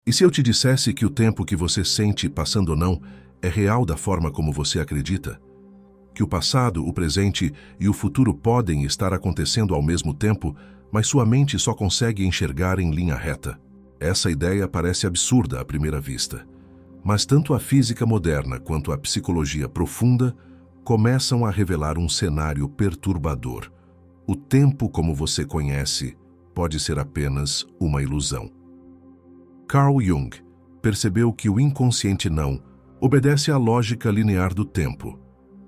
E se eu te dissesse que o tempo que você sente, passando ou não, é real da forma como você acredita? Que o passado, o presente e o futuro podem estar acontecendo ao mesmo tempo, mas sua mente só consegue enxergar em linha reta. Essa ideia parece absurda à primeira vista. Mas tanto a física moderna quanto a psicologia profunda começam a revelar um cenário perturbador. O tempo como você conhece pode ser apenas uma ilusão. Carl Jung percebeu que o inconsciente não obedece à lógica linear do tempo.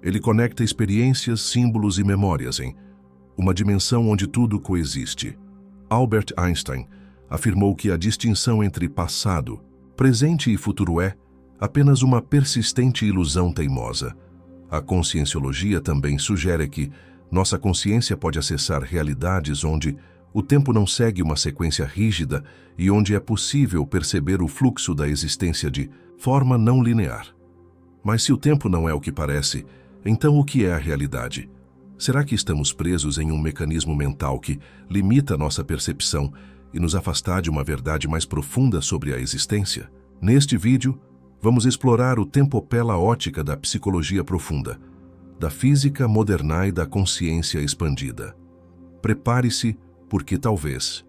Ele conecta experiências, símbolos e memórias em uma dimensão onde tudo coexiste. Albert Einstein afirmou que a distinção entre passado, presente e futuro é apenas uma persistente ilusão teimosa. A conscienciologia também sugere que nossa consciência pode acessar realidades onde o tempo não segue uma sequência rígida e onde é possível perceber o fluxo da existência de forma não linear. Mas se o tempo não é o que parece, então o que é a realidade? Será que estamos presos em um mecanismo mental que limita nossa percepção e nos afastar de uma verdade mais profunda sobre a existência? Neste vídeo, vamos explorar o tempo pela ótica da psicologia profunda, da física moderna e da consciência expandida. Prepare-se, porque talvez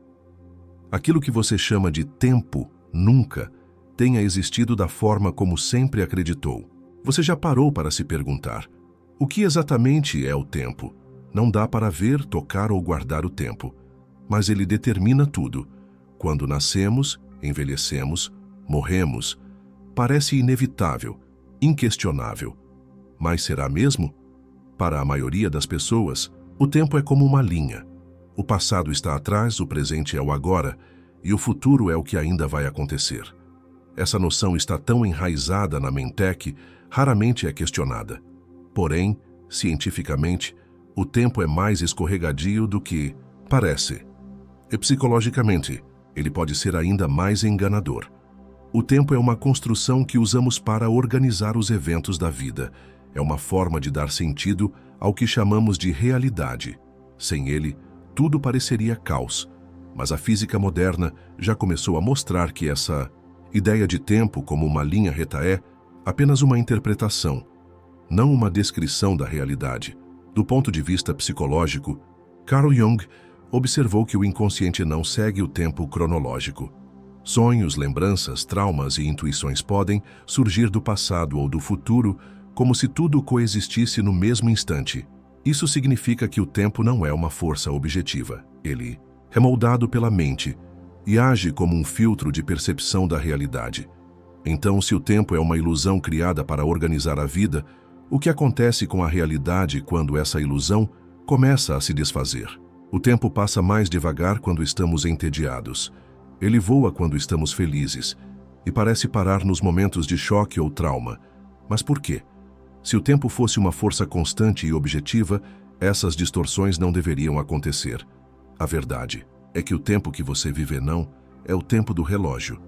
aquilo que você chama de tempo nunca tenha existido da forma como sempre acreditou. Você já parou para se perguntar: o que exatamente é o tempo? Não dá para ver, tocar ou guardar o tempo, mas ele determina tudo. Quando nascemos, envelhecemos, morremos, parece inevitável, inquestionável. Mas será mesmo? Para a maioria das pessoas, o tempo é como uma linha. O passado está atrás, o presente é o agora, e o futuro é o que ainda vai acontecer. Essa noção está tão enraizada na mente que raramente é questionada. Porém, cientificamente, o tempo é mais escorregadio do que parece. E psicologicamente, ele pode ser ainda mais enganador. O tempo é uma construção que usamos para organizar os eventos da vida. É uma forma de dar sentido ao que chamamos de realidade. Sem ele, tudo pareceria caos. Mas a física moderna já começou a mostrar que essa ideia de tempo como uma linha reta é apenas uma interpretação, não uma descrição da realidade. Do ponto de vista psicológico, Carl Jung observou que o inconsciente não segue o tempo cronológico. Sonhos, lembranças, traumas e intuições podem surgir do passado ou do futuro como se tudo coexistisse no mesmo instante. Isso significa que o tempo não é uma força objetiva. Ele é moldado pela mente e age como um filtro de percepção da realidade. Então, se o tempo é uma ilusão criada para organizar a vida, o que acontece com a realidade quando essa ilusão começa a se desfazer? O tempo passa mais devagar quando estamos entediados. Ele voa quando estamos felizes e parece parar nos momentos de choque ou trauma. Mas por quê? Se o tempo fosse uma força constante e objetiva, essas distorções não deveriam acontecer. A verdade é que o tempo que você vive não é o tempo do relógio,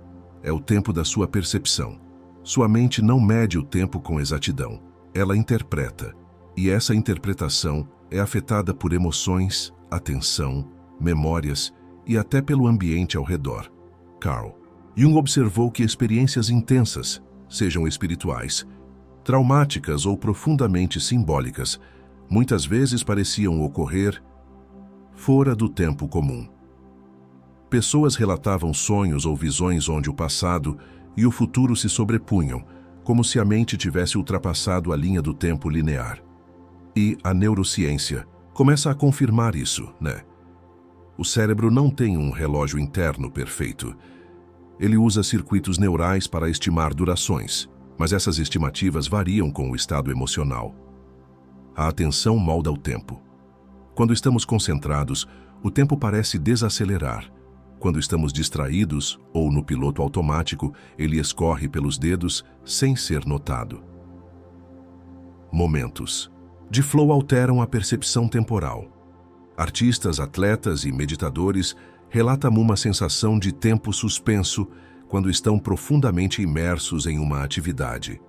é o tempo da sua percepção. Sua mente não mede o tempo com exatidão, ela interpreta, e essa interpretação é afetada por emoções, atenção, memórias e até pelo ambiente ao redor. Carl Jung observou que experiências intensas, sejam espirituais, traumáticas ou profundamente simbólicas, muitas vezes pareciam ocorrer fora do tempo comum. Pessoas relatavam sonhos ou visões onde o passado e o futuro se sobrepunham, como se a mente tivesse ultrapassado a linha do tempo linear. E a neurociência começa a confirmar isso, né? O cérebro não tem um relógio interno perfeito. Ele usa circuitos neurais para estimar durações, mas essas estimativas variam com o estado emocional. A atenção molda o tempo. Quando estamos concentrados, o tempo parece desacelerar. Quando estamos distraídos ou no piloto automático, ele escorre pelos dedos sem ser notado. Momentos de flow alteram a percepção temporal. Artistas, atletas e meditadores relatam uma sensação de tempo suspenso quando estão profundamente imersos em uma atividade.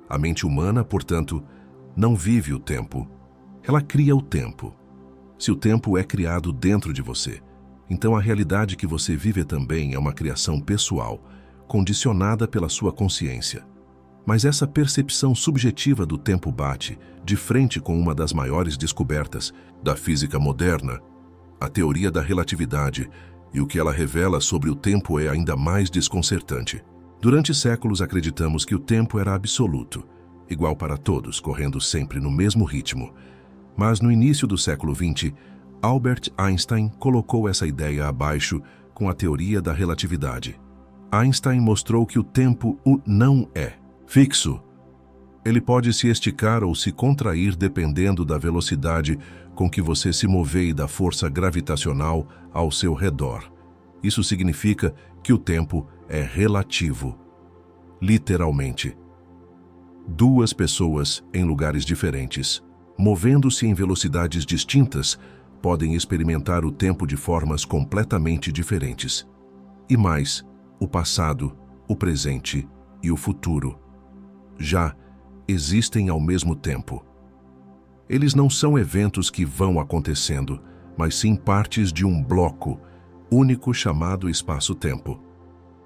A mente humana, portanto, não vive o tempo. Ela cria o tempo. Se o tempo é criado dentro de você, então a realidade que você vive também é uma criação pessoal, condicionada pela sua consciência. Mas essa percepção subjetiva do tempo bate de frente com uma das maiores descobertas da física moderna, a teoria da relatividade, e o que ela revela sobre o tempo é ainda mais desconcertante. Durante séculos acreditamos que o tempo era absoluto, igual para todos, correndo sempre no mesmo ritmo. Mas no início do século XX, Albert Einstein colocou essa ideia abaixo com a teoria da relatividade. Einstein mostrou que o tempo não é fixo. Ele pode se esticar ou se contrair dependendo da velocidade com que você se move e da força gravitacional ao seu redor. Isso significa que o tempo é relativo. Literalmente. Duas pessoas em lugares diferentes, movendo-se em velocidades distintas, podem experimentar o tempo de formas completamente diferentes. E mais, o passado, o presente e o futuro já existem ao mesmo tempo. Eles não são eventos que vão acontecendo, mas sim partes de um bloco único chamado espaço-tempo.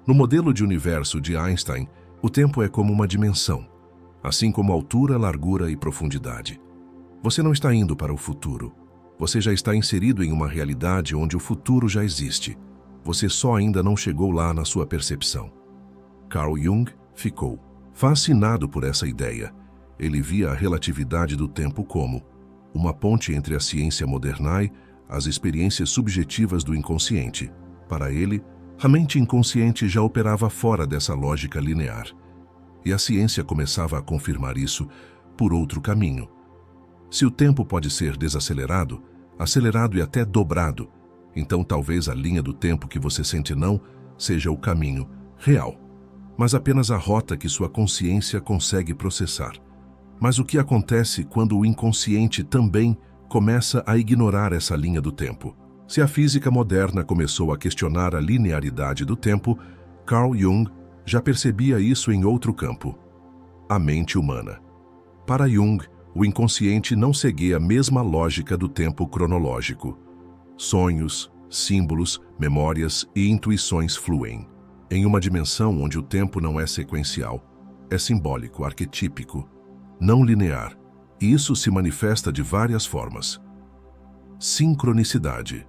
No modelo de universo de Einstein, o tempo é como uma dimensão, assim como altura, largura e profundidade. Você não está indo para o futuro. Você já está inserido em uma realidade onde o futuro já existe. Você só ainda não chegou lá na sua percepção. Carl Jung ficou fascinado por essa ideia. Ele via a relatividade do tempo como uma ponte entre a ciência moderna e as experiências subjetivas do inconsciente. Para ele, a mente inconsciente já operava fora dessa lógica linear. E a ciência começava a confirmar isso por outro caminho. Se o tempo pode ser desacelerado, acelerado e até dobrado, então talvez a linha do tempo que você sente não seja o caminho real, mas apenas a rota que sua consciência consegue processar. Mas o que acontece quando o inconsciente também começa a ignorar essa linha do tempo? Se a física moderna começou a questionar a linearidade do tempo, Carl Jung já percebia isso em outro campo: a mente humana. Para Jung, o inconsciente não seguia a mesma lógica do tempo cronológico. Sonhos, símbolos, memórias e intuições fluem em uma dimensão onde o tempo não é sequencial, é simbólico, arquetípico, não linear, e isso se manifesta de várias formas. Sincronicidade.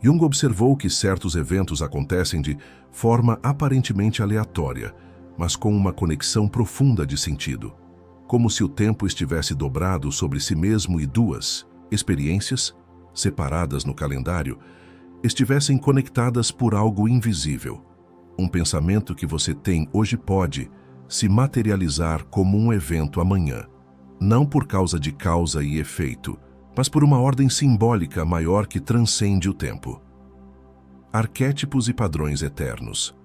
Jung observou que certos eventos acontecem de forma aparentemente aleatória, mas com uma conexão profunda de sentido, como se o tempo estivesse dobrado sobre si mesmo e duas experiências, separadas no calendário, estivessem conectadas por algo invisível. Um pensamento que você tem hoje pode se materializar como um evento amanhã, não por causa de causa e efeito, mas por uma ordem simbólica maior que transcende o tempo. Arquétipos e padrões eternos.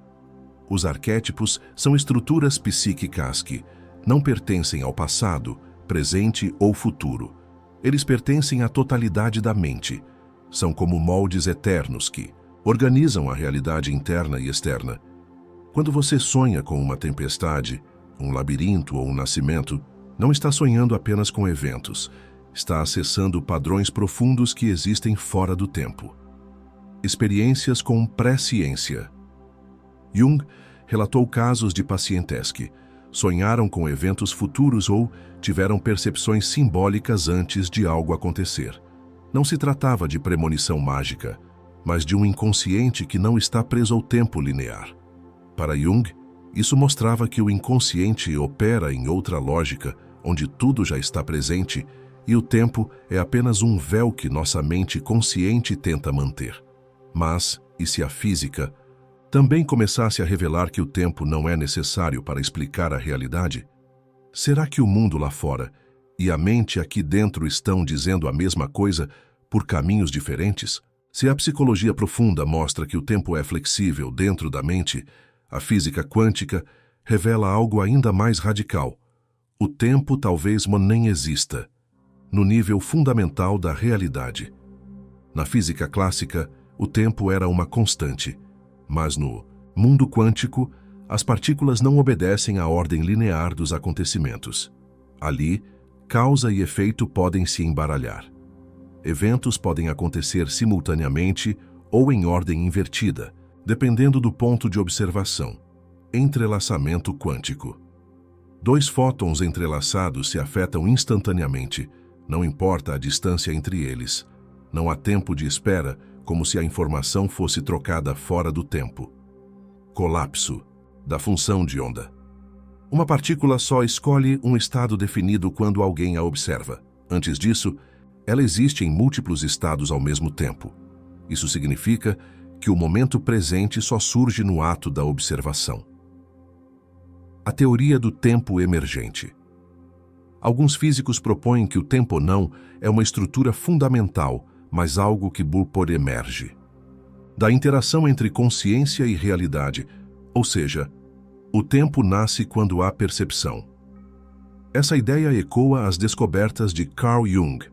Os arquétipos são estruturas psíquicas que não pertencem ao passado, presente ou futuro. Eles pertencem à totalidade da mente. São como moldes eternos que organizam a realidade interna e externa. Quando você sonha com uma tempestade, um labirinto ou um nascimento, não está sonhando apenas com eventos. Está acessando padrões profundos que existem fora do tempo. Experiências com presciência. Jung relatou casos de pacientes que sonharam com eventos futuros ou tiveram percepções simbólicas antes de algo acontecer. Não se tratava de premonição mágica, mas de um inconsciente que não está preso ao tempo linear. Para Jung, isso mostrava que o inconsciente opera em outra lógica, onde tudo já está presente, e o tempo é apenas um véu que nossa mente consciente tenta manter. Mas, e se a física também começasse a revelar que o tempo não é necessário para explicar a realidade? Será que o mundo lá fora e a mente aqui dentro estão dizendo a mesma coisa por caminhos diferentes? Se a psicologia profunda mostra que o tempo é flexível dentro da mente, a física quântica revela algo ainda mais radical. O tempo talvez nem exista, no nível fundamental da realidade. Na física clássica, o tempo era uma constante, mas no mundo quântico, as partículas não obedecem à ordem linear dos acontecimentos. Ali, causa e efeito podem se embaralhar. Eventos podem acontecer simultaneamente ou em ordem invertida, dependendo do ponto de observação. Entrelaçamento quântico. Dois fótons entrelaçados se afetam instantaneamente, não importa a distância entre eles. Não há tempo de espera, como se a informação fosse trocada fora do tempo. Colapso da função de onda. Uma partícula só escolhe um estado definido quando alguém a observa. Antes disso, ela existe em múltiplos estados ao mesmo tempo. Isso significa que o momento presente só surge no ato da observação. A teoria do tempo emergente. Alguns físicos propõem que o tempo não é uma estrutura fundamental, mas algo que por emerge da interação entre consciência e realidade, ou seja, o tempo nasce quando há percepção. Essa ideia ecoa as descobertas de Carl Jung.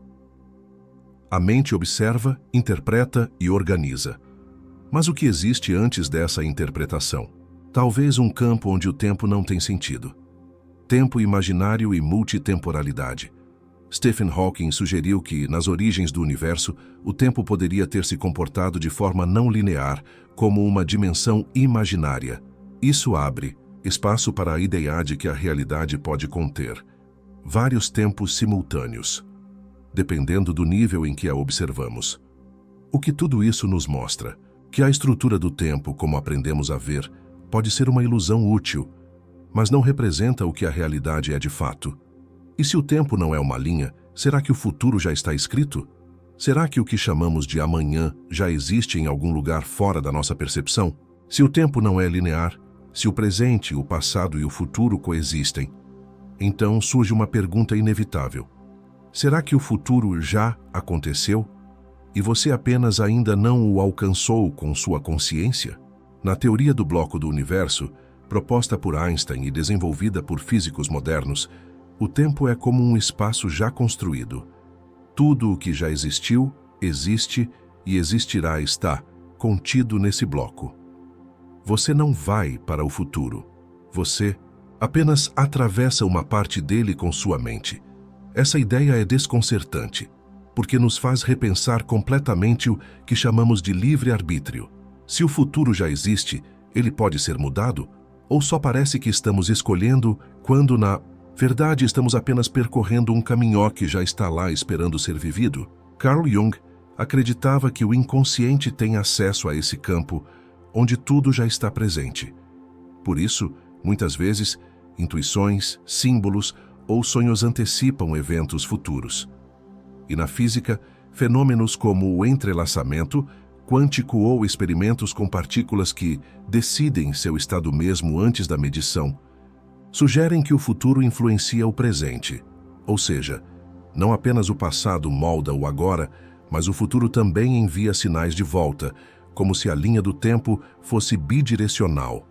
A mente observa, interpreta e organiza. Mas o que existe antes dessa interpretação? Talvez um campo onde o tempo não tem sentido. Tempo imaginário e multitemporalidade. Stephen Hawking sugeriu que, nas origens do universo, o tempo poderia ter se comportado de forma não linear, como uma dimensão imaginária. Isso abre espaço para a ideia de que a realidade pode conter vários tempos simultâneos, dependendo do nível em que a observamos. O que tudo isso nos mostra? Que a estrutura do tempo, como aprendemos a ver, pode ser uma ilusão útil, mas não representa o que a realidade é de fato. E se o tempo não é uma linha, será que o futuro já está escrito? Será que o que chamamos de amanhã já existe em algum lugar fora da nossa percepção? Se o tempo não é linear, se o presente, o passado e o futuro coexistem, então surge uma pergunta inevitável. Será que o futuro já aconteceu e você apenas ainda não o alcançou com sua consciência? Na teoria do bloco do universo, proposta por Einstein e desenvolvida por físicos modernos, o tempo é como um espaço já construído. Tudo o que já existiu, existe e existirá está contido nesse bloco. Você não vai para o futuro. Você apenas atravessa uma parte dele com sua mente. Essa ideia é desconcertante, porque nos faz repensar completamente o que chamamos de livre-arbítrio. Se o futuro já existe, ele pode ser mudado? Ou só parece que estamos escolhendo quando, na verdade, estamos apenas percorrendo um caminho que já está lá esperando ser vivido? Carl Jung acreditava que o inconsciente tem acesso a esse campo onde tudo já está presente. Por isso, muitas vezes, intuições, símbolos ou sonhos antecipam eventos futuros. E na física, fenômenos como o entrelaçamento quântico ou experimentos com partículas que decidem seu estado mesmo antes da medição, sugerem que o futuro influencia o presente. Ou seja, não apenas o passado molda o agora, mas o futuro também envia sinais de volta, como se a linha do tempo fosse bidirecional.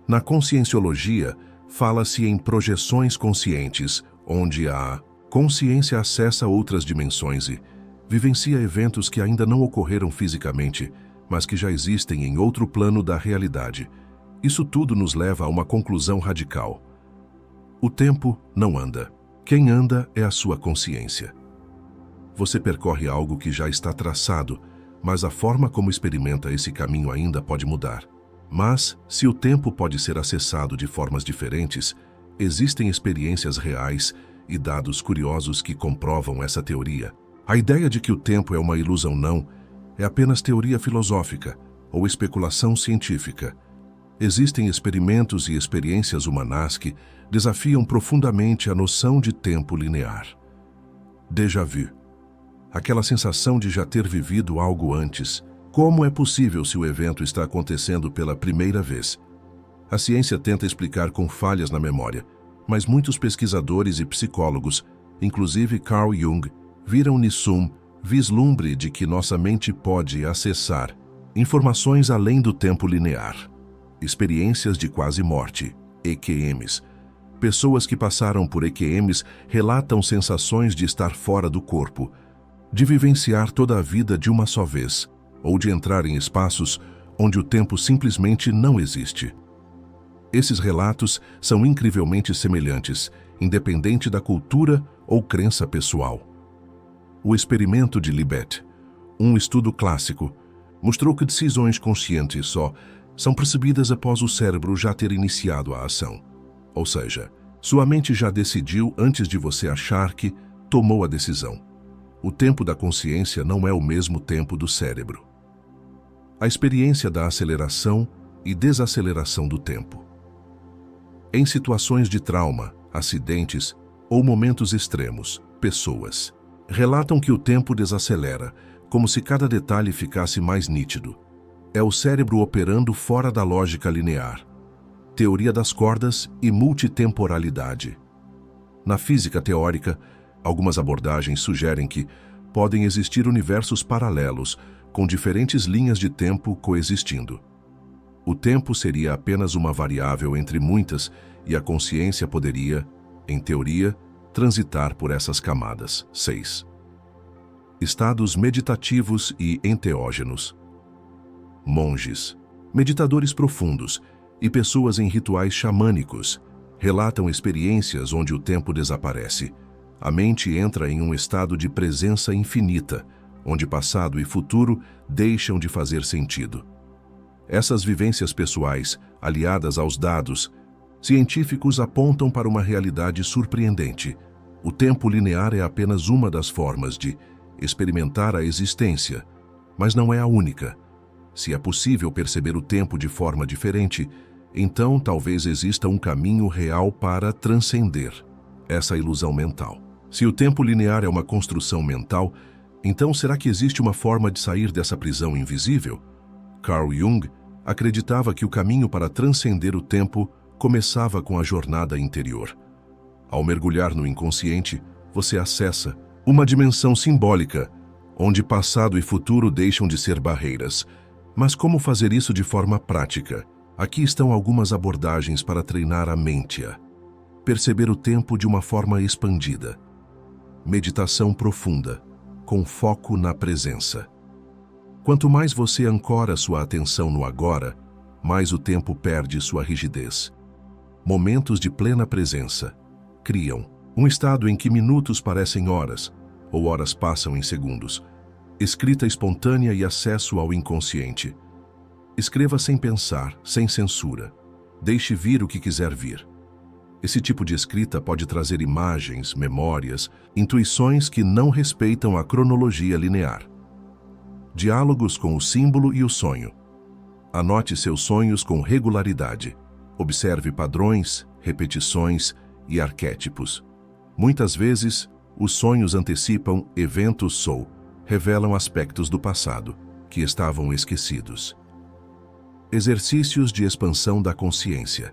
Na conscienciologia, fala-se em projeções conscientes, onde a consciência acessa outras dimensões e vivencia eventos que ainda não ocorreram fisicamente, mas que já existem em outro plano da realidade. Isso tudo nos leva a uma conclusão radical. O tempo não anda. Quem anda é a sua consciência. Você percorre algo que já está traçado, mas a forma como experimenta esse caminho ainda pode mudar. Mas, se o tempo pode ser acessado de formas diferentes, existem experiências reais e dados curiosos que comprovam essa teoria. A ideia de que o tempo é uma ilusão não é apenas teoria filosófica ou especulação científica. Existem experimentos e experiências humanas que desafiam profundamente a noção de tempo linear. Déjà vu. Aquela sensação de já ter vivido algo antes. Como é possível se o evento está acontecendo pela primeira vez? A ciência tenta explicar com falhas na memória, mas muitos pesquisadores e psicólogos, inclusive Carl Jung, viram nisso um vislumbre de que nossa mente pode acessar informações além do tempo linear. Experiências de quase morte, EQMs. Pessoas que passaram por EQMs relatam sensações de estar fora do corpo, de vivenciar toda a vida de uma só vez, ou de entrar em espaços onde o tempo simplesmente não existe. Esses relatos são incrivelmente semelhantes, independente da cultura ou crença pessoal. O experimento de Libet, um estudo clássico, Mostrou que decisões conscientes só são percebidas após o cérebro já ter iniciado a ação. Ou seja, sua mente já decidiu antes de você achar que tomou a decisão. O tempo da consciência não é o mesmo tempo do cérebro. A experiência da aceleração e desaceleração do tempo. Em situações de trauma, acidentes ou momentos extremos, pessoas relatam que o tempo desacelera, como se cada detalhe ficasse mais nítido. É o cérebro operando fora da lógica linear. Teoria das cordas e multitemporalidade. Na física teórica, algumas abordagens sugerem que podem existir universos paralelos com diferentes linhas de tempo coexistindo. O tempo seria apenas uma variável entre muitas e a consciência poderia, em teoria, transitar por essas camadas. 6. Estados meditativos e enteógenos. Monges, meditadores profundos e pessoas em rituais xamânicos relatam experiências onde o tempo desaparece. A mente entra em um estado de presença infinita, onde passado e futuro deixam de fazer sentido. Essas vivências pessoais, aliadas aos dados científicos, apontam para uma realidade surpreendente. O tempo linear é apenas uma das formas de experimentar a existência, mas não é a única. Se é possível perceber o tempo de forma diferente, então talvez exista um caminho real para transcender essa ilusão mental. Se o tempo linear é uma construção mental, então será que existe uma forma de sair dessa prisão invisível? Carl Jung acreditava que o caminho para transcender o tempo começava com a jornada interior. Ao mergulhar no inconsciente, você acessa uma dimensão simbólica, onde passado e futuro deixam de ser barreiras. Mas como fazer isso de forma prática? Aqui estão algumas abordagens para treinar a mente a perceber o tempo de uma forma expandida. Meditação profunda, com foco na presença. Quanto mais você ancora sua atenção no agora, mais o tempo perde sua rigidez. Momentos de plena presença criam um estado em que minutos parecem horas, ou horas passam em segundos. Escrita espontânea e acesso ao inconsciente. Escreva sem pensar, sem censura. Deixe vir o que quiser vir. Esse tipo de escrita pode trazer imagens, memórias, intuições que não respeitam a cronologia linear. Diálogos com o símbolo e o sonho. Anote seus sonhos com regularidade. Observe padrões, repetições e arquétipos. Muitas vezes, os sonhos antecipam eventos ou revelam aspectos do passado que estavam esquecidos. Exercícios de expansão da consciência.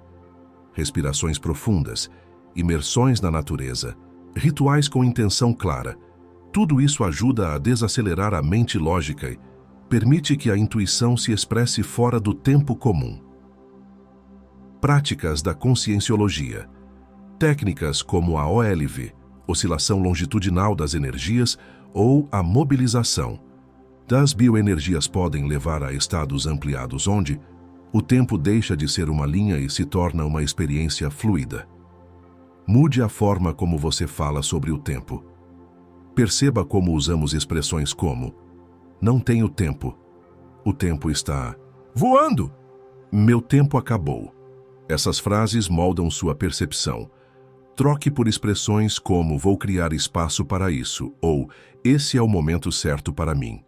Respirações profundas, imersões na natureza, rituais com intenção clara. Tudo isso ajuda a desacelerar a mente lógica e permite que a intuição se expresse fora do tempo comum. Práticas da conscienciologia. Técnicas como a OLV, oscilação longitudinal das energias, ou a mobilização das bioenergias podem levar a estados ampliados onde o tempo deixa de ser uma linha e se torna uma experiência fluida. Mude a forma como você fala sobre o tempo. Perceba como usamos expressões como "não tenho tempo", "o tempo está voando", "meu tempo acabou". Essas frases moldam sua percepção. Troque por expressões como "vou criar espaço para isso" ou "esse é o momento certo para mim".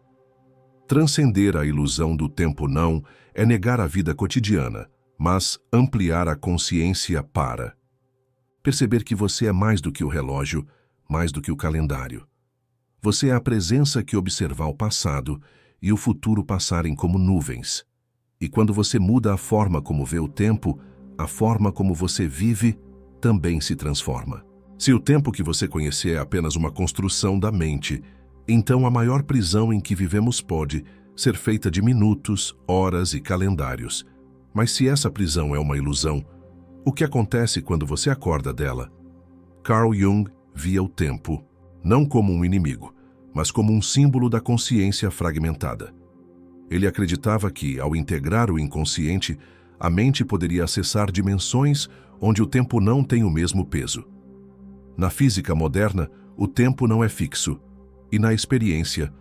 Transcender a ilusão do tempo não é negar a vida cotidiana, mas ampliar a consciência para perceber que você é mais do que o relógio, mais do que o calendário. Você é a presença que observar o passado e o futuro passarem como nuvens. E quando você muda a forma como vê o tempo, a forma como você vive também se transforma. Se o tempo que você conhecer é apenas uma construção da mente, então a maior prisão em que vivemos pode ser feita de minutos, horas e calendários. Mas se essa prisão é uma ilusão, o que acontece quando você acorda dela? Carl Jung via o tempo não como um inimigo, mas como um símbolo da consciência fragmentada. Ele acreditava que, ao integrar o inconsciente, a mente poderia acessar dimensões onde o tempo não tem o mesmo peso. Na física moderna, o tempo não é fixo, e na experiência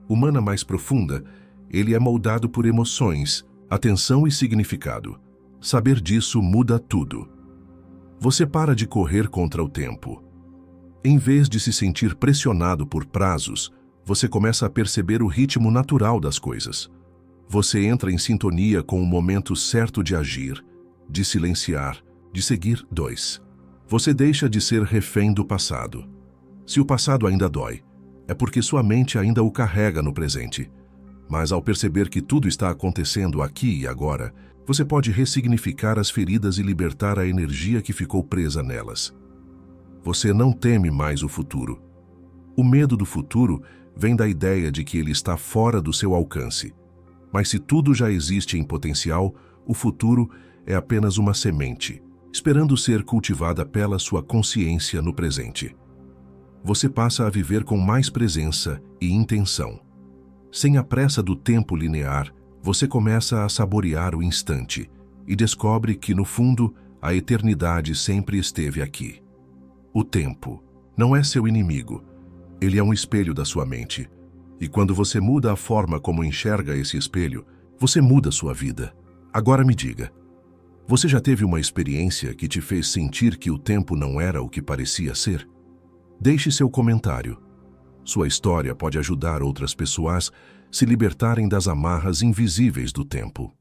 humana mais profunda, Ele é moldado por emoções, atenção e significado. Saber disso muda tudo. Você para de correr contra o tempo. Em vez de se sentir pressionado por prazos, você começa a perceber o ritmo natural das coisas. Você entra em sintonia com o momento certo de agir, de silenciar, de seguir. 2. Você deixa de ser refém do passado. Se o passado ainda dói, é porque sua mente ainda o carrega no presente. Mas ao perceber que tudo está acontecendo aqui e agora, você pode ressignificar as feridas e libertar a energia que ficou presa nelas. Você não teme mais o futuro. O medo do futuro vem da ideia de que ele está fora do seu alcance. Mas se tudo já existe em potencial, o futuro é apenas uma semente, esperando ser cultivada pela sua consciência no presente. Você passa a viver com mais presença e intenção. Sem a pressa do tempo linear, você começa a saborear o instante e descobre que, no fundo, a eternidade sempre esteve aqui. O tempo não é seu inimigo. Ele é um espelho da sua mente. E quando você muda a forma como enxerga esse espelho, você muda sua vida. Agora me diga, você já teve uma experiência que te fez sentir que o tempo não era o que parecia ser? Deixe seu comentário. Sua história pode ajudar outras pessoas a se libertarem das amarras invisíveis do tempo.